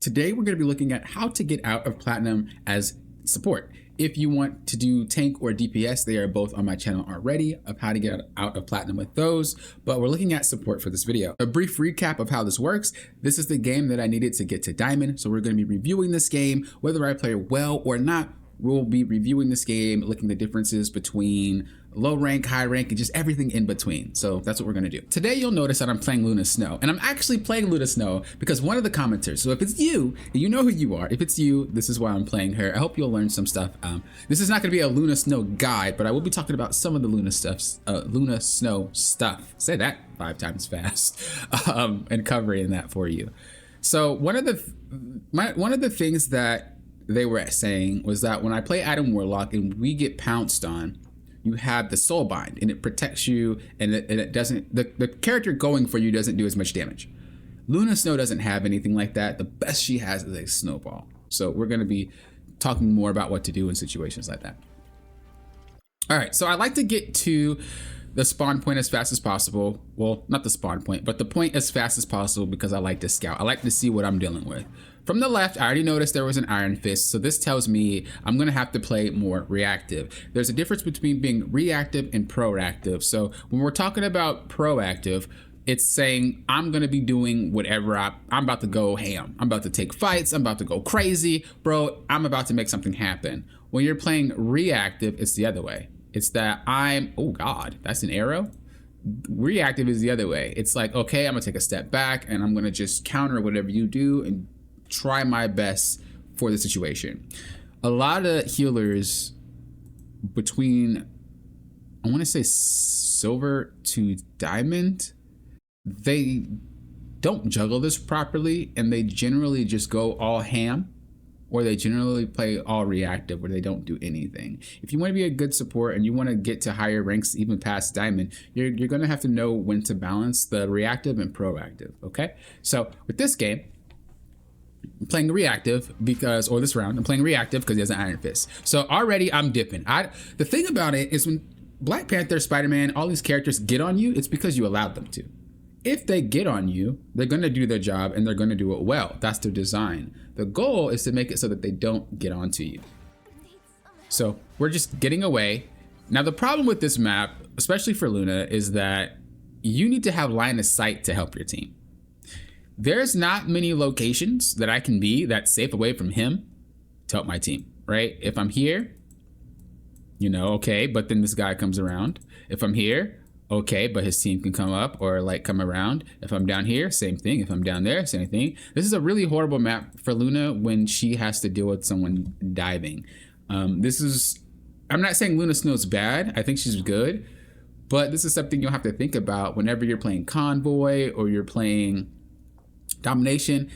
Today, we're going to be looking at how to get out of Platinum as support. If you want to do tank or DPS, they are both on my channel already of how to get out of Platinum with those, but we're looking at support for this video. A brief recap of how this works. This is the game that I needed to get to Diamond, so we're going to be reviewing this game, whether I play well or not. We'll be reviewing this game, looking at the differences between low rank, high rank, and just everything in between. So that's what we're gonna do. Today, you'll notice that I'm playing Luna Snow, and I'm actually playing Luna Snow because one of the commenters, so if it's you, and you know who you are, if it's you, this is why I'm playing her. I hope you'll learn some stuff. This is not gonna be a Luna Snow guide, but I will be talking about some of the Luna Snow stuff. Say that 5 times fast, and covering that for you. So one of the things that they were saying was that when I play Adam Warlock and we get pounced on, you have the soul bind and it protects you, and it doesn't, the character going for you doesn't do as much damage. Luna Snow doesn't have anything like that. The best she has is a snowball. So we're going to be talking more about what to do in situations like that. All right, so I like to get to the spawn point as fast as possible. Well, not the spawn point, but the point as fast as possible because I like to scout. I like to see what I'm dealing with. From the left, I already noticed there was an Iron Fist, so this tells me I'm gonna have to play more reactive. There's a difference between being reactive and proactive. So when we're talking about proactive, it's saying I'm gonna be doing whatever I'm about to go ham. I'm about to take fights, I'm about to go crazy. Bro, I'm about to make something happen. When you're playing reactive, it's the other way. It's that oh God, that's an arrow? Reactive is the other way. It's like, okay, I'm gonna take a step back and I'm gonna just counter whatever you do and try my best for the situation. A lot of healers between, I want to say silver to diamond, they don't juggle this properly and they generally just go all ham, or they generally play all reactive where they don't do anything. If you want to be a good support and you want to get to higher ranks, even past diamond, you're going to have to know when to balance the reactive and proactive. Okay, so with this game, I'm playing reactive because, or this round, I'm playing reactive because he has an Iron Fist. So already I'm dipping. The thing about it is when Black Panther, Spider-Man, all these characters get on you, it's because you allowed them to. If they get on you, they're going to do their job and they're going to do it well. That's their design. The goal is to make it so that they don't get onto you. So we're just getting away. Now the problem with this map, especially for Luna, is that you need to have line of sight to help your team. There's not many locations that I can be that's safe away from him to help my team, right? If I'm here, you know, okay, but then this guy comes around. If I'm here, okay, but his team can come up or like come around. If I'm down here, same thing. If I'm down there, same thing. This is a really horrible map for Luna when she has to deal with someone diving. I'm not saying Luna Snow's bad. I think she's good, but this is something you'll have to think about whenever you're playing Convoy or you're playing Domination.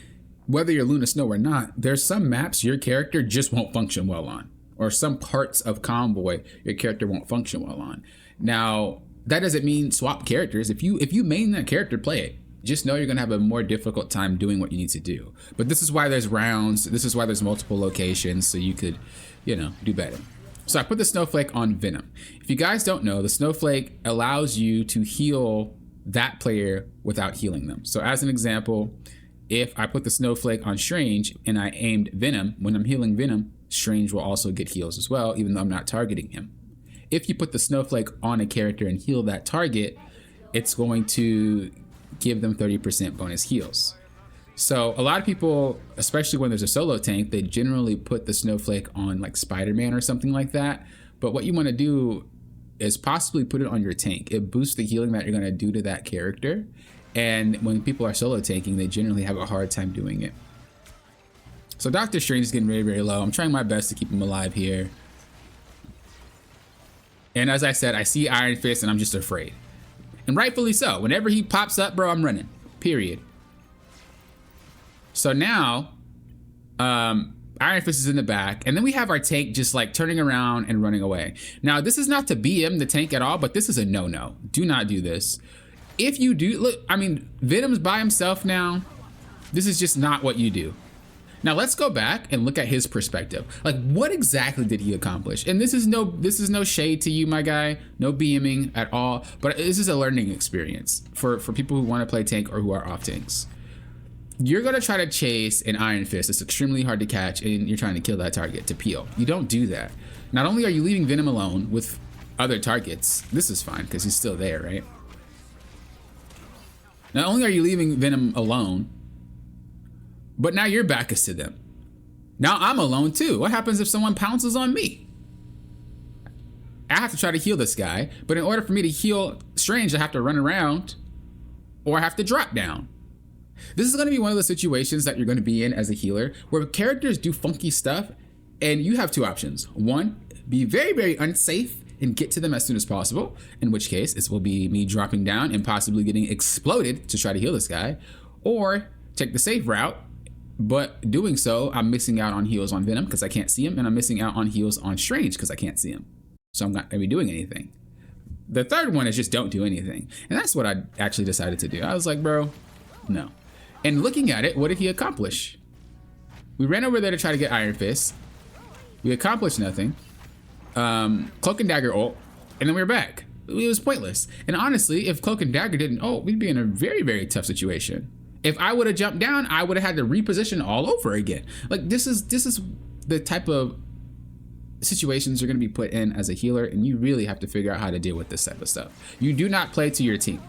Whether you're Luna Snow or not, there's some maps your character just won't function well on, or some parts of Convoy your character won't function well on. Now, that doesn't mean swap characters. If you main that character, play it. Just know you're gonna have a more difficult time doing what you need to do. But this is why there's rounds. This is why there's multiple locations, so you could, you know, do better. So I put the Snowflake on Venom. If you guys don't know, the Snowflake allows you to heal that player without healing them. So as an example, if I put the Snowflake on Strange and I aimed Venom, when I'm healing Venom, Strange will also get heals as well, even though I'm not targeting him. If you put the Snowflake on a character and heal that target, it's going to give them 30% bonus heals. So a lot of people, especially when there's a solo tank, they generally put the Snowflake on like Spider-Man or something like that. But what you want to do is possibly put it on your tank. It boosts the healing that you're going to do to that character. And when people are solo tanking, they generally have a hard time doing it. So Dr. Strange is getting very, very low. I'm trying my best to keep him alive here. And as I said, I see Iron Fist and I'm just afraid. And rightfully so. Whenever he pops up, bro, I'm running. Period. So now, Iron Fist is in the back, and then we have our tank just like turning around and running away. Now, this is not to BM the tank at all, but this is a no-no. Do not do this. If you do, look, I mean, Venom's by himself now. This is just not what you do. Now let's go back and look at his perspective. Like, what exactly did he accomplish? And this is no shade to you, my guy. No BMing at all. But this is a learning experience for people who want to play tank or who are off tanks. you're going to try to chase an Iron Fist. It's extremely hard to catch, and you're trying to kill that target to peel. You don't do that. Not only are you leaving Venom alone with other targets, this is fine because he's still there, right? Not only are you leaving Venom alone, but now your back is to them. Now I'm alone too. What happens if someone pounces on me? I have to try to heal this guy, but in order for me to heal Strange, I have to run around or I have to drop down. This is going to be one of the situations that you're going to be in as a healer where characters do funky stuff and you have two options. One, be very, very unsafe and get to them as soon as possible, in which case it will be me dropping down and possibly getting exploded to try to heal this guy, or take the safe route, but doing so, I'm missing out on heals on Venom because I can't see him, and I'm missing out on heals on Strange because I can't see him. So I'm not going to be doing anything. The third one is just don't do anything. And that's what I actually decided to do. I was like, bro, no. And looking at it, what did he accomplish? We ran over there to try to get Iron Fist. We accomplished nothing. Cloak and Dagger ult, and then we were back. It was pointless. And honestly, if Cloak and Dagger didn't ult, we'd be in a very, very tough situation. If I would have jumped down, I would have had to reposition all over again. Like this is the type of situations you're going to be put in as a healer, and you really have to figure out how to deal with this type of stuff. You do not play to your team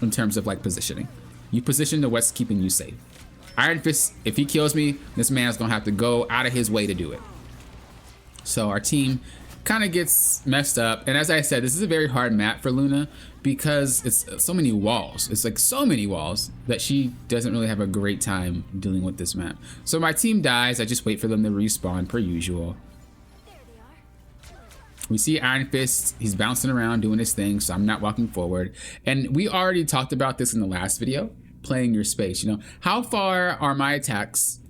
in terms of like positioning. You position to what's keeping you safe. Iron Fist, if he kills me, this man's gonna have to go out of his way to do it. So our team kind of gets messed up. And as I said, this is a very hard map for Luna because it's so many walls. It's like so many walls that she doesn't really have a great time dealing with this map. So my team dies. I just wait for them to respawn per usual. We see Iron Fist, he's bouncing around doing his thing, so I'm not walking forward. And we already talked about this in the last video, playing your space. You know, how far are my attacks,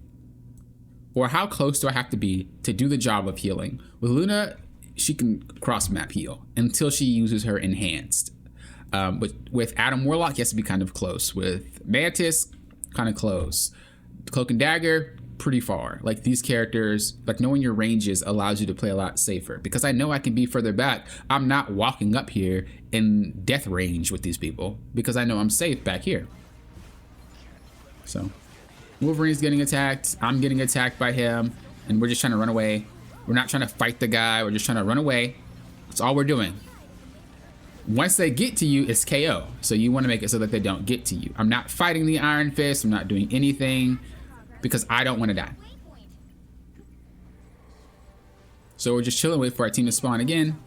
or how close do I have to be to do the job of healing? With Luna, she can cross map heal until she uses her enhanced. With Adam Warlock, he has to be kind of close. With Mantis, kind of close. Cloak and Dagger, pretty far. Like these characters, like knowing your ranges allows you to play a lot safer because I know I can be further back. I'm not walking up here in death range with these people because I know I'm safe back here. So Wolverine's getting attacked, I'm getting attacked by him, and we're just trying to run away. We're not trying to fight the guy, we're just trying to run away. That's all we're doing. Once they get to you, it's KO. So you want to make it so that they don't get to you. I'm not fighting the Iron Fist, I'm not doing anything because I don't want to die. So we're just chilling, wait for our team to spawn again.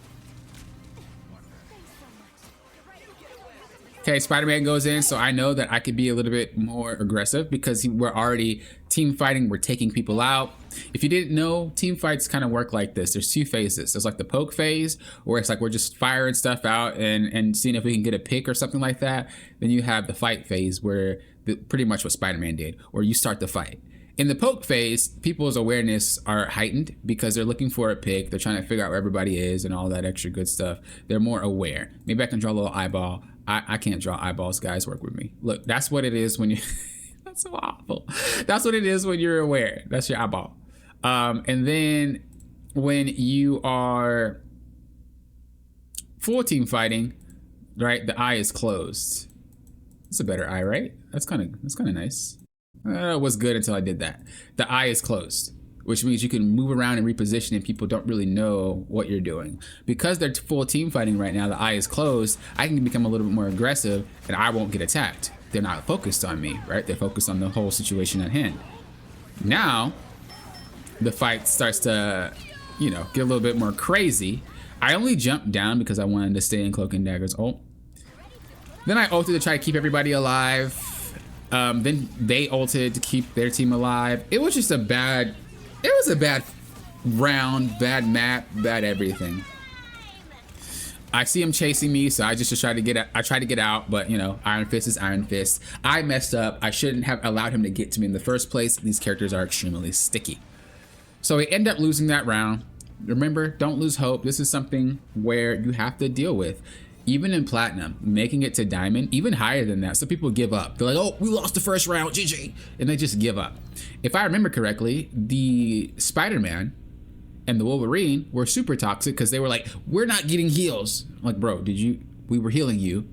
Okay, Spider-Man goes in, so I know that I could be a little bit more aggressive because we're already team fighting, we're taking people out. If you didn't know, team fights kind of work like this. There's two phases. There's like the poke phase, where it's like we're just firing stuff out and seeing if we can get a pick or something like that. Then you have the fight phase, where pretty much what Spider-Man did, where you start the fight. In the poke phase, people's awareness are heightened because they're looking for a pick. They're trying to figure out where everybody is and all that extra good stuff. They're more aware. Maybe I can draw a little eyeball. I can't draw eyeballs, guys, work with me. Look, that's what it is when you, that's so awful. That's what it is when you're aware. That's your eyeball. And then when you are full team fighting, right, the eye is closed. It's a better eye, right? That's kind of nice. It was good until I did that. The eye is closed, which means you can move around and reposition and people don't really know what you're doing. Because they're full team fighting right now, the eye is closed, I can become a little bit more aggressive and I won't get attacked. They're not focused on me, right? They're focused on the whole situation at hand. Now, the fight starts to, you know, get a little bit more crazy. I only jumped down because I wanted to stay in Cloak and Dagger's ult. Then I ulted to try to keep everybody alive. Then they ulted to keep their team alive. It was just a bad round, bad map, bad everything. I see him chasing me, so I just try to get out, but you know, Iron Fist is Iron Fist. I messed up. I shouldn't have allowed him to get to me in the first place. These characters are extremely sticky. So we end up losing that round. Remember, don't lose hope. This is something where you have to deal with. Even in Platinum, making it to Diamond, even higher than that, so people give up. They're like, oh, we lost the first round, GG, and they just give up. If I remember correctly, the Spider-Man and the Wolverine were super toxic because they were like, we're not getting heals. I'm like, bro, we were healing you.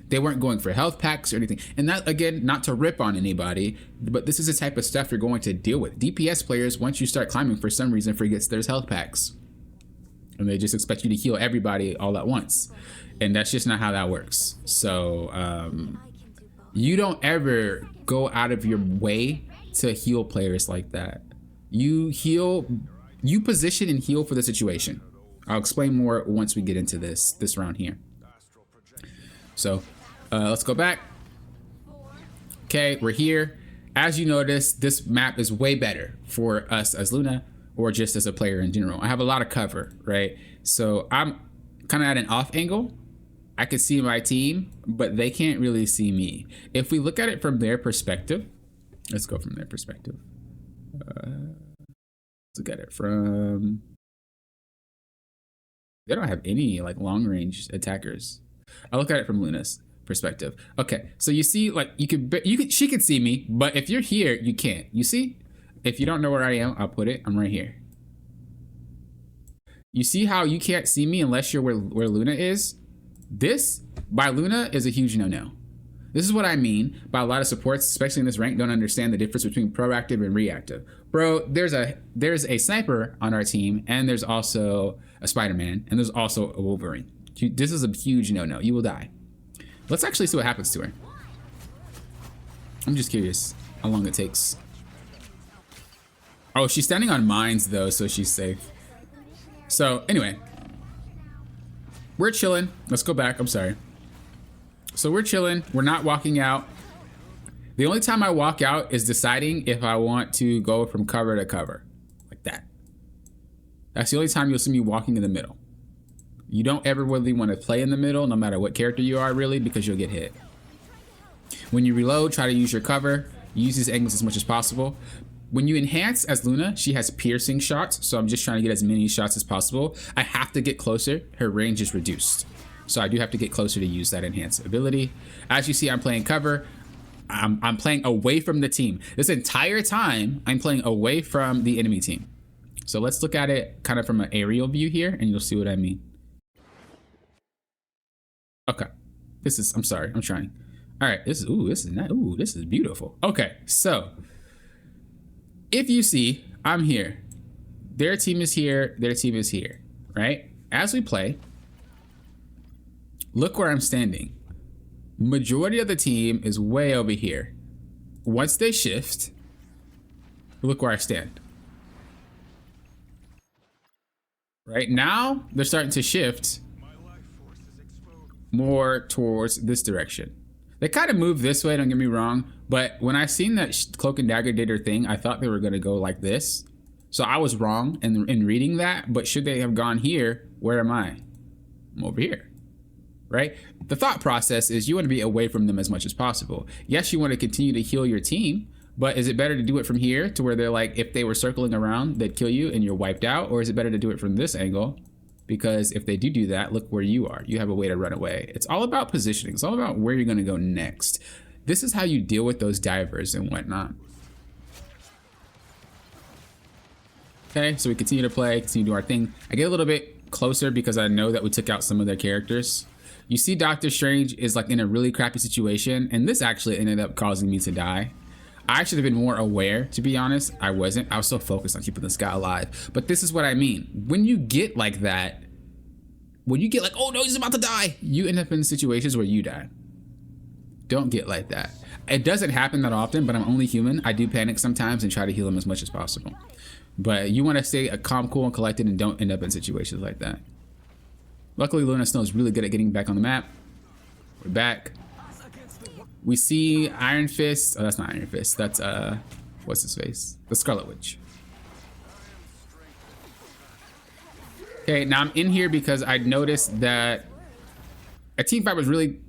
They weren't going for health packs or anything. And that, again, not to rip on anybody, but this is the type of stuff you're going to deal with. DPS players, once you start climbing, for some reason forgets there's health packs. And they just expect you to heal everybody all at once. And that's just not how that works. So you don't ever go out of your way to heal players like that. You position and heal for the situation. I'll explain more once we get into this round here. So let's go back. Okay, we're here. As you notice, this map is way better for us as Luna or just as a player in general. I have a lot of cover, right? So I'm kind of at an off angle. I can see my team, but they can't really see me. If we look at it from their perspective, let's go from their perspective. Let's look at it from, they don't have any like long range attackers. I look at it from Luna's perspective. Okay, so you see, like she could see me, but if you're here, you can't. You see? If you don't know where I am, I'll put it. I'm right here. You see how you can't see me unless you're where Luna is? This, by Luna, is a huge no-no. This is what I mean by a lot of supports, especially in this rank, don't understand the difference between proactive and reactive. Bro, there's a sniper on our team, and there's also a Spider-Man, and there's also a Wolverine. This is a huge no-no. You will die. Let's actually see what happens to her. I'm just curious how long it takes. Oh, she's standing on mines, though, so she's safe. So, anyway. We're chilling. Let's go back. I'm sorry. So we're chilling. We're not walking out. The only time I walk out is deciding if I want to go from cover to cover. Like that. That's the only time you'll see me walking in the middle. You don't ever really want to play in the middle, no matter what character you are, really, because you'll get hit. When you reload, try to use your cover. Use these angles as much as possible. When you enhance as Luna, she has piercing shots, so I'm just trying to get as many shots as possible. I have to get closer. Her range is reduced. So I do have to get closer to use that enhanced ability. As you see, I'm playing cover. I'm playing away from the team. This entire time, I'm playing away from the enemy team. So let's look at it kind of from an aerial view here, and you'll see what I mean. Okay. I'm sorry, I'm trying. All right, this is beautiful. Okay, so if you see, I'm here. Their team is here, their team is here, right? As we play, look where I'm standing. Majority of the team is way over here. Once they shift, look where I stand. Right now, they're starting to shift more towards this direction. They kind of move this way, don't get me wrong, but when I seen that Cloak and Dagger did her thing, I thought they were going to go like this. So I was wrong in reading that, but should they have gone here, where am I? I'm over here, right? The thought process is you want to be away from them as much as possible. Yes, you want to continue to heal your team, but is it better to do it from here to where they're like, if they were circling around, they'd kill you and you're wiped out? Or is it better to do it from this angle? Because if they do that, look where you are. You have a way to run away. It's all about positioning. It's all about where you're going to go next. This is how you deal with those divers and whatnot. Okay, so we continue to play, continue to do our thing. I get a little bit closer because I know that we took out some of their characters. You see Doctor Strange is like in a really crappy situation, and this actually ended up causing me to die. I should have been more aware, to be honest. I wasn't. I was so focused on keeping this guy alive. But this is what I mean. When you get like that, when you get like, oh no, he's about to die, you end up in situations where you die. Don't get like that. It doesn't happen that often, but I'm only human. I do panic sometimes and try to heal him as much as possible. But you want to stay calm, cool, and collected and don't end up in situations like that. Luckily, Luna Snow is really good at getting back on the map. We're back. We see Iron Fist. Oh, that's not Iron Fist. That's, what's his face? The Scarlet Witch. Okay, now I'm in here because I noticed that a team fight was really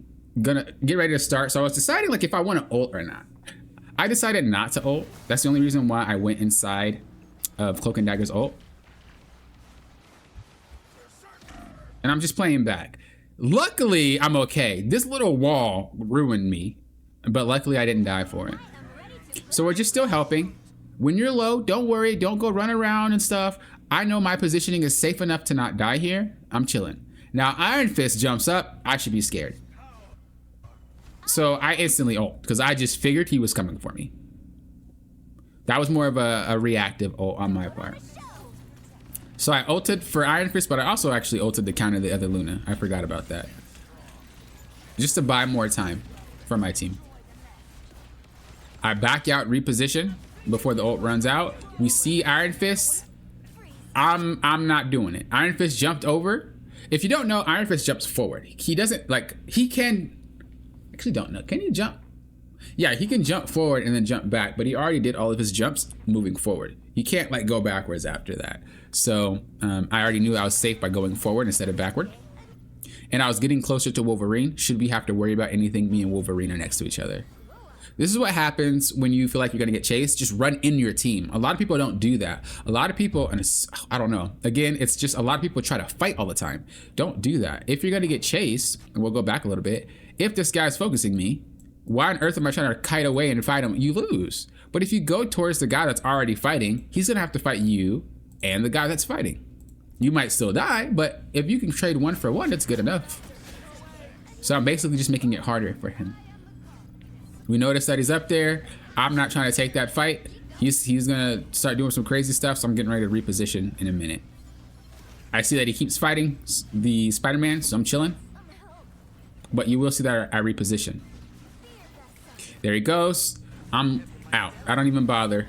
gonna get ready to start. So I was deciding like if I want to ult or not. I decided not to ult. That's the only reason why I went inside of Cloak and Dagger's ult. And I'm just playing back. Luckily, I'm okay. This little wall ruined me, but luckily I didn't die for it. So we're just still helping. When you're low, don't worry. Don't go run around and stuff. I know my positioning is safe enough to not die here. I'm chilling. Now, Iron Fist jumps up. I should be scared. So I instantly ult because I just figured he was coming for me. That was more of a reactive ult on my part. So I ulted for Iron Fist, but I also actually ulted to counter the other Luna. I forgot about that. Just to buy more time for my team. I back out, reposition before the ult runs out. We see Iron Fist. I'm not doing it. Iron Fist jumped over. If you don't know, Iron Fist jumps forward. He doesn't, like, he can, actually don't know. Can he jump? Yeah, he can jump forward and then jump back, but he already did all of his jumps moving forward. He can't like go backwards after that. So I already knew I was safe by going forward instead of backward. And I was getting closer to Wolverine. Should we have to worry about anything, me and Wolverine are next to each other. This is what happens when you feel like you're gonna get chased. Just run in your team. A lot of people don't do that. A lot of people, and it's, I don't know. Again, it's just a lot of people try to fight all the time. Don't do that. If you're gonna get chased, and we'll go back a little bit. If this guy's focusing me, why on earth am I trying to kite away and fight him? You lose. But if you go towards the guy that's already fighting, he's gonna have to fight you and the guy that's fighting. You might still die, but if you can trade 1 for 1, it's good enough. So I'm basically just making it harder for him. We notice that he's up there. I'm not trying to take that fight. He's gonna start doing some crazy stuff, so I'm getting ready to reposition in a minute. I see that he keeps fighting the Spider-Man, so I'm chilling. But you will see that I reposition. There he goes. I'm out. I don't even bother.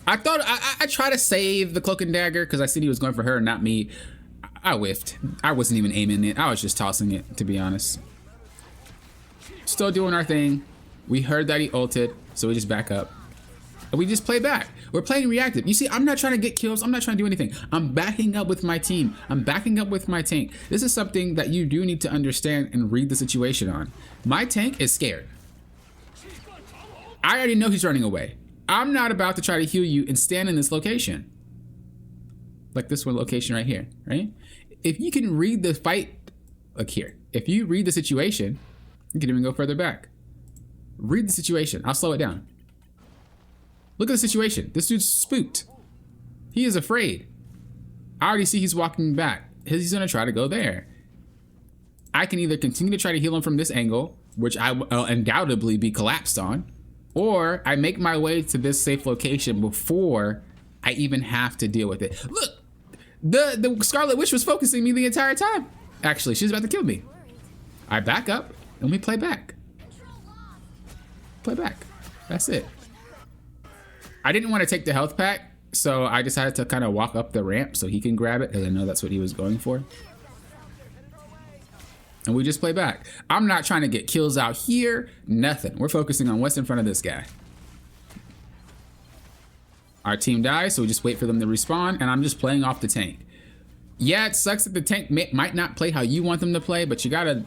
I thought I tried to save the cloak and dagger because I said he was going for her and not me. I whiffed. I wasn't even aiming it. I was just tossing it, to be honest. Still doing our thing. We heard that he ulted, so we just back up. And we just play back. We're playing reactive. You see, I'm not trying to get kills. I'm not trying to do anything. I'm backing up with my team. I'm backing up with my tank. This is something that you do need to understand and read the situation on. My tank is scared. I already know he's running away. I'm not about to try to heal you and stand in this location. Like this one location right here, right? If you can read the fight, like here. If you read the situation, you can even go further back. Read the situation. I'll slow it down. Look at the situation. This dude's spooked. He is afraid. I already see he's walking back. He's gonna try to go there. I can either continue to try to heal him from this angle, which I will undoubtedly be collapsed on, or I make my way to this safe location before I even have to deal with it. Look, the Scarlet Witch was focusing me the entire time. Actually, she's about to kill me. I back up and we play back. Play back. That's it. I didn't want to take the health pack, so I decided to kind of walk up the ramp so he can grab it, because I know that's what he was going for. And we just play back. I'm not trying to get kills out here, nothing. We're focusing on what's in front of this guy. Our team dies, so we just wait for them to respawn, and I'm just playing off the tank. Yeah, it sucks that the tank might not play how you want them to play, but you gotta,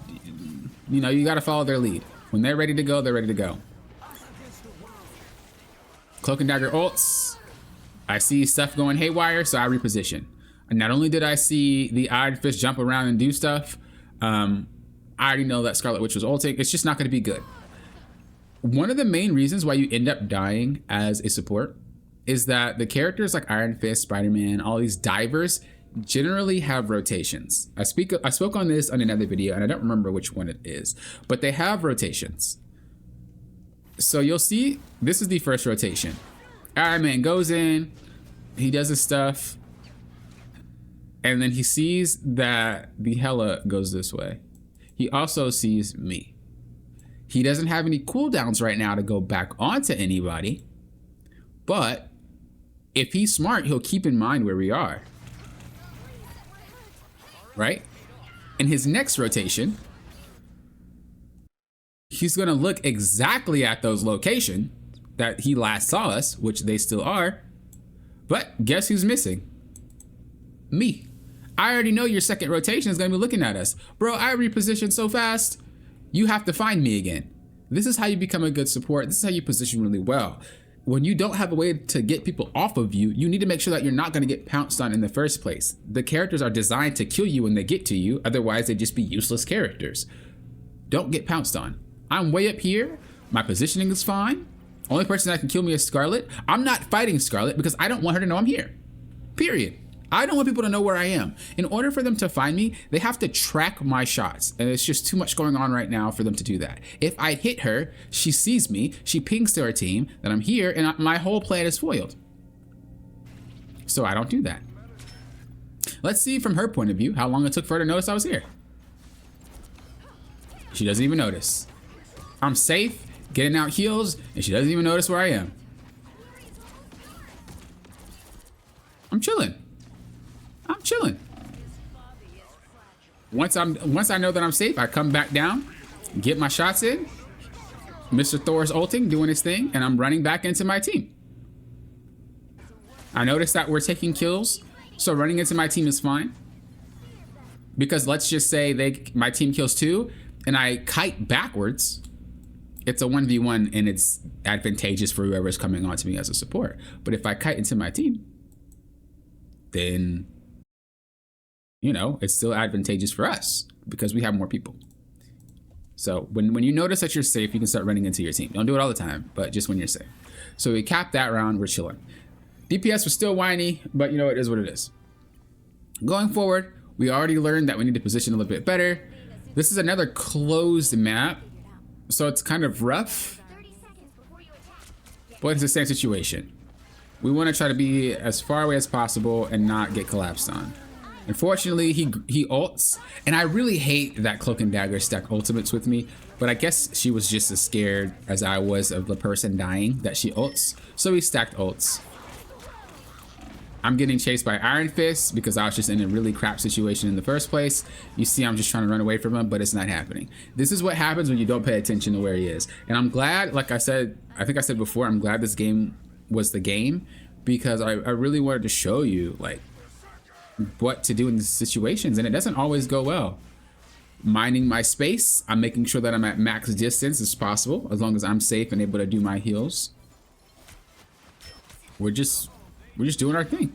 you know, you gotta follow their lead. When they're ready to go, they're ready to go. Cloak and dagger ults. I see stuff going haywire, so I reposition. And not only did I see the Iron Fist jump around and do stuff, I already know that Scarlet Witch was ulting. It's just not going to be good. One of the main reasons why you end up dying as a support is that the characters like Iron Fist, Spider-Man, all these divers generally have rotations. I spoke on this on another video, and I don't remember which one it is, but they have rotations. So you'll see, this is the first rotation. Iron Man goes in, he does his stuff, and then he sees that the Hela goes this way. He also sees me. He doesn't have any cooldowns right now to go back onto anybody, but if he's smart, he'll keep in mind where we are. Right? In his next rotation, he's gonna look exactly at those locations that he last saw us, which they still are, but guess who's missing? Me. I already know your second rotation is gonna be looking at us. Bro, I repositioned so fast, you have to find me again. This is how you become a good support. This is how you position really well. When you don't have a way to get people off of you, you need to make sure that you're not gonna get pounced on in the first place. The characters are designed to kill you when they get to you, otherwise they'd just be useless characters. Don't get pounced on. I'm way up here, my positioning is fine. Only person that can kill me is Scarlet. I'm not fighting Scarlet because I don't want her to know I'm here, period. I don't want people to know where I am. In order for them to find me, they have to track my shots. And it's just too much going on right now for them to do that. If I hit her, she sees me, she pings to our team that I'm here, and my whole plan is foiled. So I don't do that. Let's see from her point of view how long it took for her to notice I was here. She doesn't even notice. I'm safe, getting out heals, and she doesn't even notice where I am. I'm chilling. I'm chilling. Once I know that I'm safe, I come back down, get my shots in. Mr. Thor's ulting, doing his thing, and I'm running back into my team. I noticed that we're taking kills, so running into my team is fine. Because let's just say my team kills 2, and I kite backwards. It's a 1v1, and it's advantageous for whoever's coming on to me as a support. But if I kite into my team, then, you know, it's still advantageous for us because we have more people. So when you notice that you're safe, you can start running into your team. Don't do it all the time, but just when you're safe. So we capped that round, we're chilling. DPS was still whiny, but you know, it is what it is. Going forward, we already learned that we need to position a little bit better. This is another closed map, so it's kind of rough, but it's the same situation. We want to try to be as far away as possible and not get collapsed on. Unfortunately, he ults, and I really hate that Cloak and Dagger stack ultimates with me, but I guess she was just as scared as I was of the person dying that she ults, so he stacked ults. I'm getting chased by Iron Fist because I was just in a really crap situation in the first place. You see, I'm just trying to run away from him, but it's not happening. This is what happens when you don't pay attention to where he is. And I'm glad, like I said, I think I said before, I'm glad this game was the game because I really wanted to show you like what to do in these situations, and it doesn't always go well. Minding my space, I'm making sure that I'm at max distance as possible, as long as I'm safe and able to do my heals. We're just doing our thing.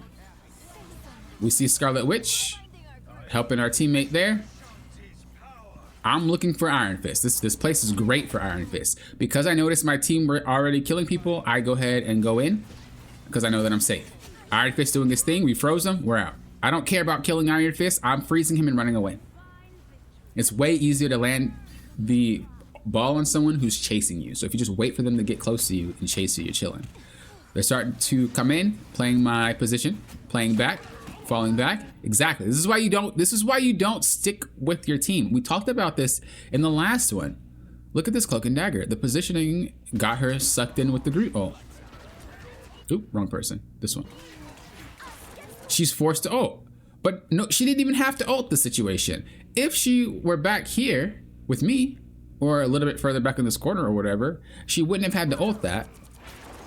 We see Scarlet Witch helping our teammate there. I'm looking for Iron Fist. This place is great for Iron Fist. Because I noticed my team were already killing people, I go ahead and go in because I know that I'm safe. Iron Fist doing his thing, we froze him, we're out. I don't care about killing Iron Fist, I'm freezing him and running away. It's way easier to land the ball on someone who's chasing you. So if you just wait for them to get close to you and chase you, you're chilling. They're starting to come in, playing my position, playing back, falling back. Exactly. This is why you don't stick with your team. We talked about this in the last one. Look at this Cloak and Dagger. The positioning got her sucked in with the Groot ult. Oop, wrong person. This one. She's forced to ult. But no, she didn't even have to ult the situation. If she were back here with me, or a little bit further back in this corner or whatever, she wouldn't have had to ult that.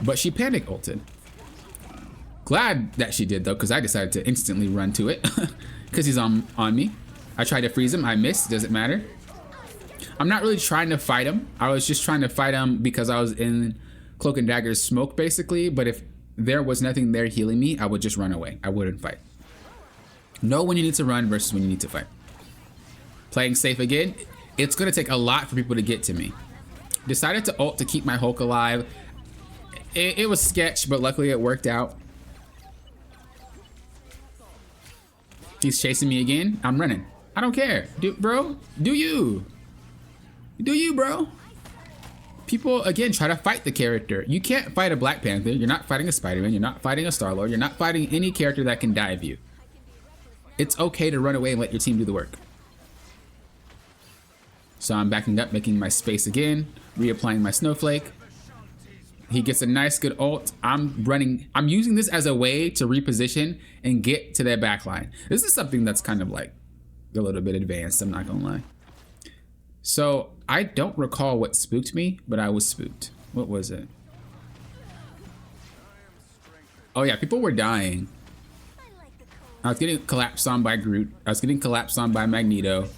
But she panic ulted. Glad that she did though, because I decided to instantly run to it because he's on me. I tried to freeze him, I missed, doesn't matter. I'm not really trying to fight him. I was just trying to fight him because I was in Cloak and Dagger's smoke basically, but if there was nothing there healing me, I would just run away. I wouldn't fight. Know when you need to run versus when you need to fight. Playing safe again, it's gonna take a lot for people to get to me. Decided to ult to keep my Hulk alive. It was sketch, but luckily it worked out. He's chasing me again. I'm running. I don't care. Bro, do you, bro? People, again, try to fight the character. You can't fight a Black Panther. You're not fighting a Spider-Man. You're not fighting a Star-Lord. You're not fighting any character that can dive you. It's okay to run away and let your team do the work. So I'm backing up, making my space again, reapplying my Snowflake. He gets a nice good ult. I'm running. I'm using this as a way to reposition and get to their backline. This is something that's kind of like a little bit advanced, I'm not gonna lie. So I don't recall what spooked me, but I was spooked. What was it? Oh yeah, people were dying. I was getting collapsed on by Groot. I was getting collapsed on by Magneto.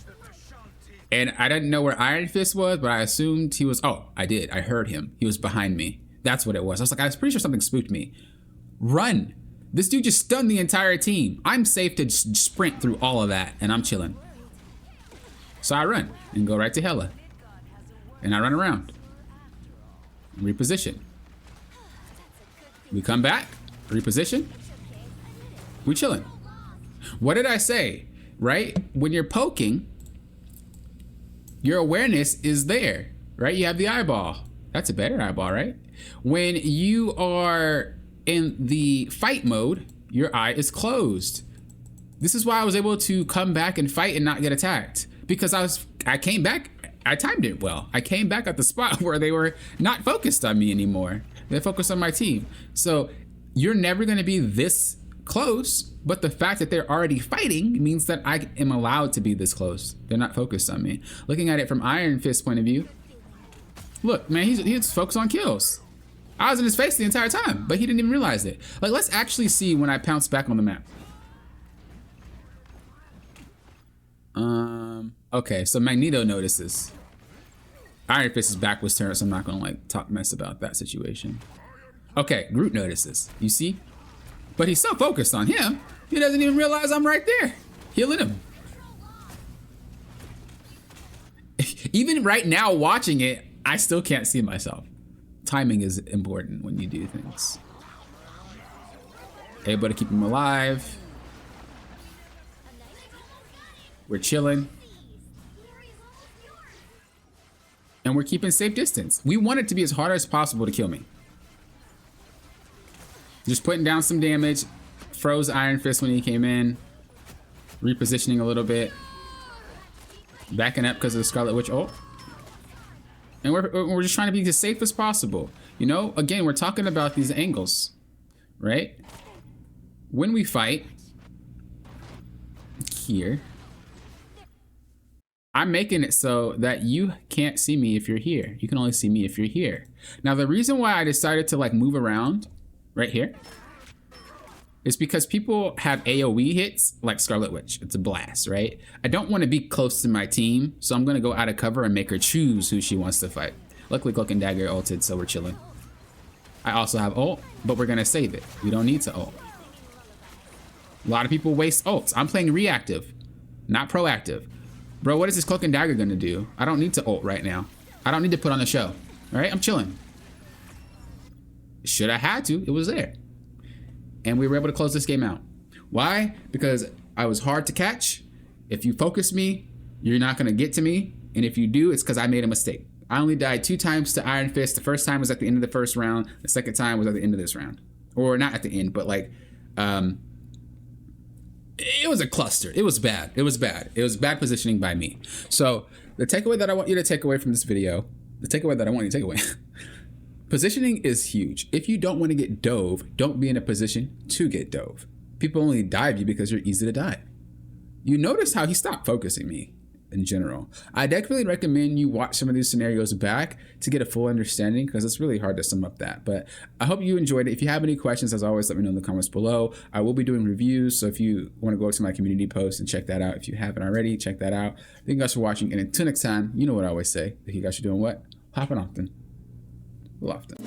And I didn't know where Iron Fist was, but I assumed he was, oh, I did. I heard him. He was behind me. That's what it was. I was like, I was pretty sure something spooked me. Run. This dude just stunned the entire team. I'm safe to just sprint through all of that, and I'm chilling. So I run and go right to Hela. And I run around. Reposition. We come back. Reposition. We chilling. What did I say? Right? When you're poking, your awareness is there, right? You have the eyeball. That's a better eyeball, right? When you are in the fight mode, your eye is closed. This is why I was able to come back and fight and not get attacked, because I came back, I timed it well. I came back at the spot where they were not focused on me anymore. They're focused on my team. So you're never gonna be this close, but the fact that they're already fighting means that I am allowed to be this close. They're not focused on me. Looking at it from Iron Fist's point of view, look, man, he's focused on kills. I was in his face the entire time, but he didn't even realize it. Like, let's actually see when I pounce back on the map. Okay, so Magneto notices. Iron Fist's back was turned, so I'm not gonna like talk mess about that situation. Okay, Groot notices, you see? But he's so focused on him, he doesn't even realize I'm right there, healing him. Even right now watching it, I still can't see myself. Timing is important when you do things. Able to keep him alive. We're chilling. And we're keeping safe distance. We want it to be as hard as possible to kill me. Just putting down some damage. Froze Iron Fist when he came in. Repositioning a little bit. Backing up because of the Scarlet Witch ult. And we're just trying to be as safe as possible. You know, again, we're talking about these angles, right? When we fight here, I'm making it so that you can't see me if you're here. You can only see me if you're here. Now, the reason why I decided to like move around right here is because people have AoE hits like Scarlet Witch. It's a blast, right? I don't want to be close to my team, so I'm going to go out of cover and make her choose who she wants to fight. Luckily, Cloak and Dagger ulted, so we're chilling. I also have ult, but we're going to save it. We don't need to ult. A lot of people waste ults. I'm playing reactive, not proactive. Bro, what is this Cloak and Dagger going to do? I don't need to ult right now. I don't need to put on a show. All right, I'm chilling. Should I had to, it was there. And we were able to close this game out. Why? Because I was hard to catch. If you focus me, you're not gonna get to me. And if you do, it's because I made a mistake. I only died 2 times to Iron Fist. The first time was at the end of the first round. The second time was at the end of this round. Or not at the end, but like, it was a cluster. It was bad. It was bad. It was bad positioning by me. So the takeaway that I want you to take away from this video, positioning is huge. If you don't want to get dove, don't be in a position to get dove. People only dive you because you're easy to dive. You notice how he stopped focusing me in general. I definitely recommend you watch some of these scenarios back to get a full understanding, because it's really hard to sum up that. But I hope you enjoyed it. If you have any questions, as always, let me know in the comments below. I will be doing reviews, so if you want to go to my community post and check that out, if you haven't already, check that out. Thank you guys for watching, and until next time, you know what I always say. If you guys are doing what? Hopping often. Often.